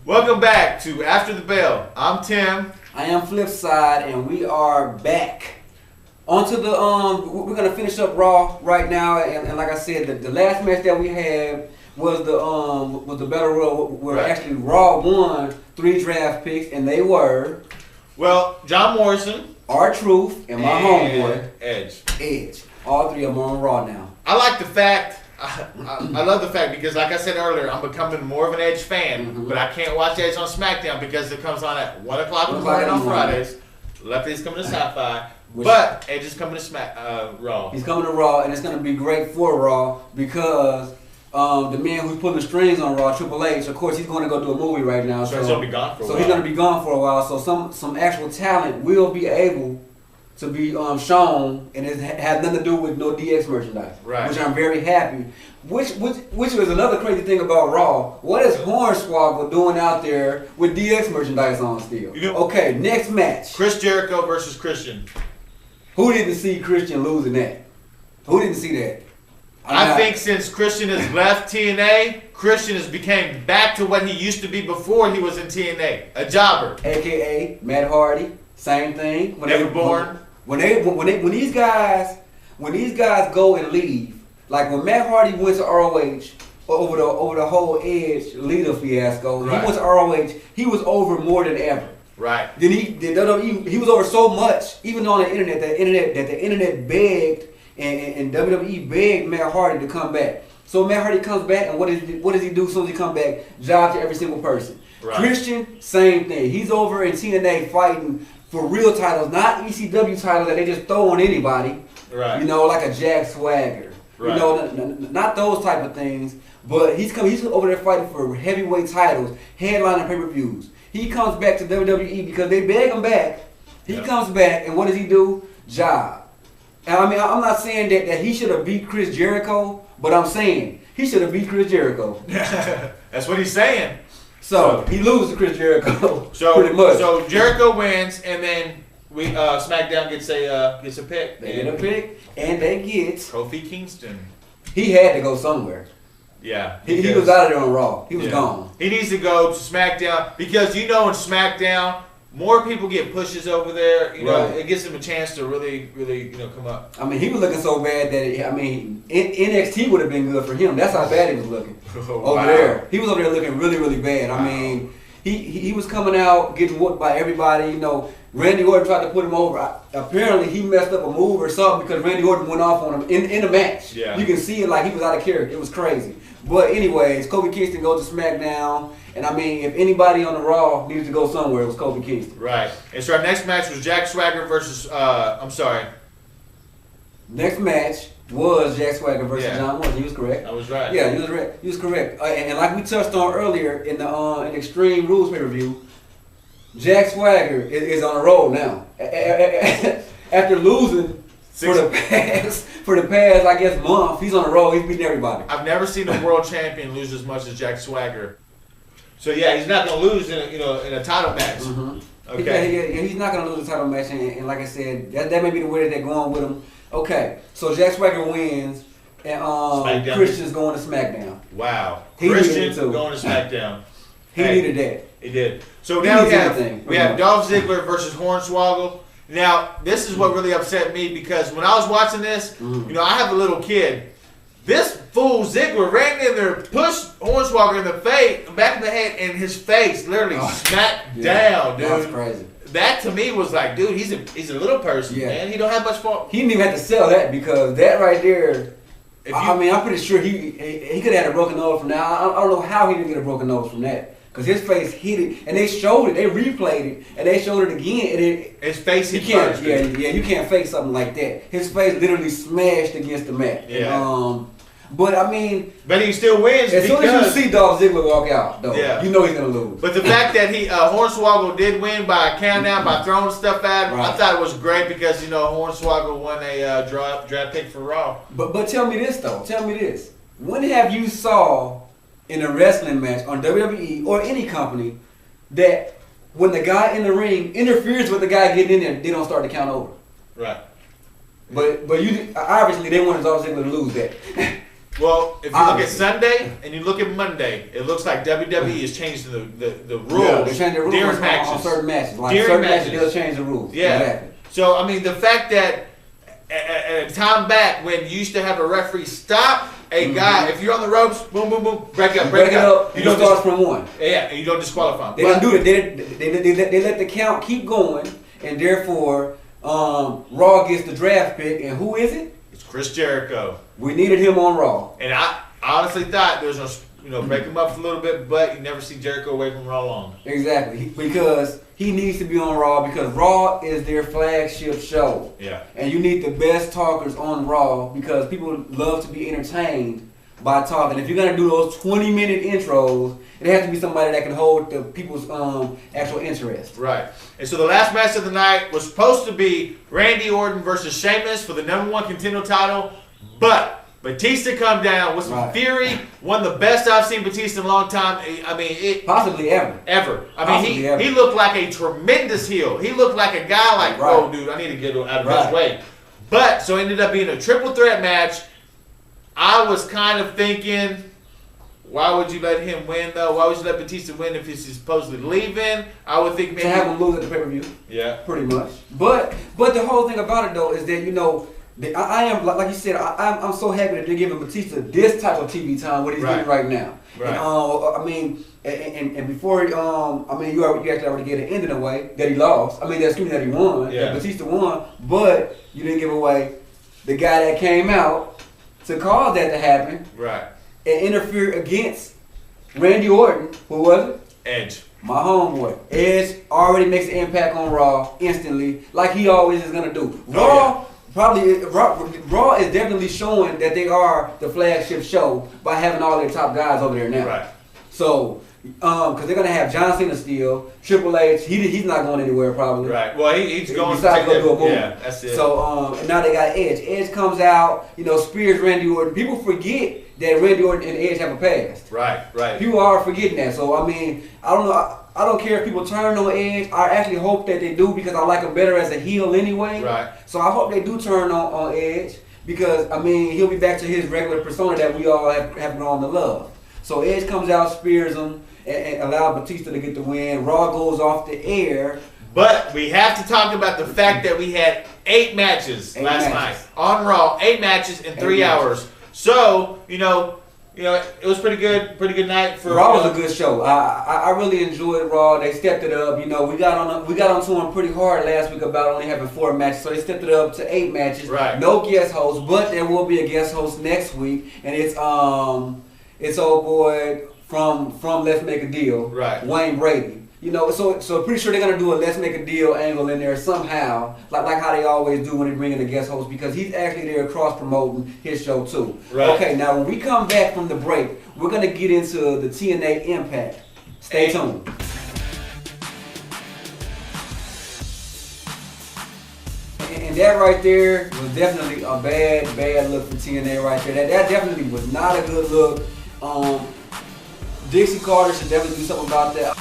Welcome back to After the Bell. I'm Tim. I am Flipsyde, and we are back. Onto the we're gonna finish up Raw right now, and like I said, the last match that we had was the Battle Royal where actually Raw won 3 draft picks, and they were John Morrison, R-Truth, and my homeboy Edge. All 3 of them on Raw now. I like the fact. I love the fact because, like I said earlier, I'm becoming more of an Edge fan, but I can't watch Edge on SmackDown because it comes on at 1 o'clock in the morning on Fridays. Lefty's coming to Sci-Fi, but Edge is coming to Raw. He's coming to Raw, and it's going to be great for Raw because the man who's putting the strings on Raw, Triple H, of course, he's going to go do a movie right now. So he's going to be gone for a while. So he's going to be gone for a while. So some actual talent will be able to be shown, and it has nothing to do with no DX merchandise, which I'm very happy. Which was another crazy thing about Raw. What is Hornswoggle doing out there with DX merchandise on still? Okay, next match. Chris Jericho versus Christian. Who didn't see Christian losing that? Who didn't see that? I think since Christian has left TNA, Christian has became back to what he used to be before he was in TNA, a jobber. AKA Matt Hardy, same thing. Never born. When these guys go and leave, like when Matt Hardy went to ROH over the whole Edge leader fiasco, he went to ROH, he was over more than ever. Right. Then he was over so much, even on the internet, that the internet begged and WWE begged Matt Hardy to come back. So Matt Hardy comes back, and what does he do as soon as he comes back? Job to every single person. Right. Christian, same thing. He's over in TNA fighting for real titles, not ECW titles that they just throw on anybody. Right. Like a Jack Swagger. Right. Not those type of things. But he's over there fighting for heavyweight titles, headlining pay-per-views. He comes back to WWE because they beg him back. He comes back, and what does he do? Job. And I mean, I'm not saying that he should have beat Chris Jericho, but I'm saying he should have beat Chris Jericho. That's what he's saying. So he loses to Chris Jericho. Pretty much. So Jericho wins, and then SmackDown gets a pick. They get a pick, and they get Kofi Kingston. He had to go somewhere. Yeah, he was out of there on Raw. He was gone. He needs to go to SmackDown because in SmackDown, more people get pushes over there. It gives him a chance to really come up. I mean, he was looking so bad that NXT would have been good for him. That's how bad he was looking over there. He was over there looking really, really bad. I mean, he was coming out getting whooped by everybody. Randy Orton tried to put him over. Apparently, he messed up a move or something because Randy Orton went off on him in the match. Yeah. You can see it like he was out of character. It was crazy. But anyways, Kofi Kingston goes to SmackDown. And I mean, if anybody on the Raw needed to go somewhere, it was Kofi Kingston. Right. And so our next match was Jack Swagger versus, Next match was Jack Swagger versus John Morrison. You was correct. I was right. Yeah, you was correct. And like we touched on earlier in the Extreme Rules pay-per-view, Jack Swagger is on a roll now. After losing for the past, I guess, month, he's on a roll. He's beating everybody. I've never seen a world champion lose as much as Jack Swagger. So yeah, he's not gonna lose in a title match. Mm-hmm. Okay. Yeah, he's not gonna lose a title match, and like I said, that may be the way that they're going with him. Okay, so Jack Swagger wins, and Christian's going to SmackDown. Wow, Christian going to SmackDown. He needed that. He did. So now we have Dolph Ziggler versus Hornswoggle. Now this is what really upset me because when I was watching this, I have a little kid. This fool Ziggler ran in there, pushed Hornswoggle in the back of the head, and his face literally smacked down, dude. That's crazy. That to me was like, dude, he's a little person, man. He don't have much fault. He didn't even have to sell that because that right there. I'm pretty sure he could have had a broken nose from that. I don't know how he didn't get a broken nose from that. Because his face hit it, and they showed it. They replayed it, and they showed it again. And his face hit first. You can't fake something like that. His face literally smashed against the mat. Yeah. But he still wins. As soon as you see Dolph Ziggler walk out, though, you know he's gonna lose. But the fact that Hornswoggle did win by a countdown by throwing stuff at him, I thought it was great because Hornswoggle won a draft pick for Raw. But tell me this though. Tell me this. When have you saw in a wrestling match on WWE or any company that when the guy in the ring interferes with the guy getting in there, they don't start to count over? Right. But you obviously they wanted Dolph Ziggler to lose that. Well, if you look at Sunday and you look at Monday, it looks like WWE is changing the rules. Yeah, they changed the rules during matches. On certain matches. Like during certain matches, they'll change the rules. Yeah. Exactly. So, I mean, the fact that at a time back when you used to have a referee stop a guy, if you're on the ropes, boom, boom, boom, break it up. You don't start from one. Yeah, and you don't disqualify him. They don't do it. They let the count keep going, and therefore Raw gets the draft pick. And who is it? It's Chris Jericho. We needed him on Raw. And I honestly thought there was no, break him up for a little bit, but you never see Jericho away from Raw long. Exactly, because he needs to be on Raw because Raw is their flagship show. Yeah. And you need the best talkers on Raw because people love to be entertained by talking. If you're gonna do those 20-minute intros, it has to be somebody that can hold the people's actual interest. Right. And so the last match of the night was supposed to be Randy Orton versus Sheamus for the #1 contender title, but Batista come down with some fury. One of the best I've seen Batista in a long time. I mean, possibly ever. I mean, he looked like a tremendous heel. He looked like a guy like, oh, dude, I need to get out of his way. But so it ended up being a triple threat match. I was kind of thinking, why would you let him win though? Why would you let Batista win if he's supposedly leaving? I would think maybe to have him lose at the pay-per-view. Yeah, pretty much. But the whole thing about it though is that I am like you said. I'm so happy that they're giving Batista this type of TV time what he's getting right now. Right. And, I mean, and before I mean, you actually already gave an ending away that he lost. I mean, that he won. Yeah. That Batista won, but you didn't give away the guy that came out to cause that to happen. Right. And interfere against Randy Orton. Who was it? Edge. My homeboy. Edge already makes an impact on Raw instantly, like he always is gonna do. Raw is definitely showing that they are the flagship show by having all their top guys over there now. Right. So, because they're gonna have John Cena still, Triple H. He's not going anywhere probably. Right. Well, he's going to do a move. Yeah, that's it. So, and now they got Edge. Edge comes out, spears Randy Orton. People forget that Randy Orton and Edge have a past. Right. People are forgetting that. So, I mean, I don't know. I don't care if people turn on Edge. I actually hope that they do because I like him better as a heel anyway. Right. So I hope they do turn on Edge because, I mean, he'll be back to his regular persona that we all have grown to love. So Edge comes out, spears him, and allows Batista to get the win. Raw goes off the air. But we have to talk about the fact that we had 8 matches last night on Raw. 8 matches in 3 hours. So, it was pretty good night for Raw. Was a good show. I really enjoyed Raw. They stepped it up. We got onto them pretty hard last week about only having 4 matches, so they stepped it up to 8 matches. Right. No guest host, but there will be a guest host next week, and it's old boy from Let's Make a Deal, right? Wayne Brady. So pretty sure they're gonna do a Let's Make a Deal angle in there somehow, like how they always do when they bring in a guest host, because he's actually there cross promoting his show too. Right. Okay, now when we come back from the break, we're gonna get into the TNA Impact. Stay tuned. And that right there was definitely a bad look for TNA right there. That definitely was not a good look. Dixie Carter should definitely do something about that.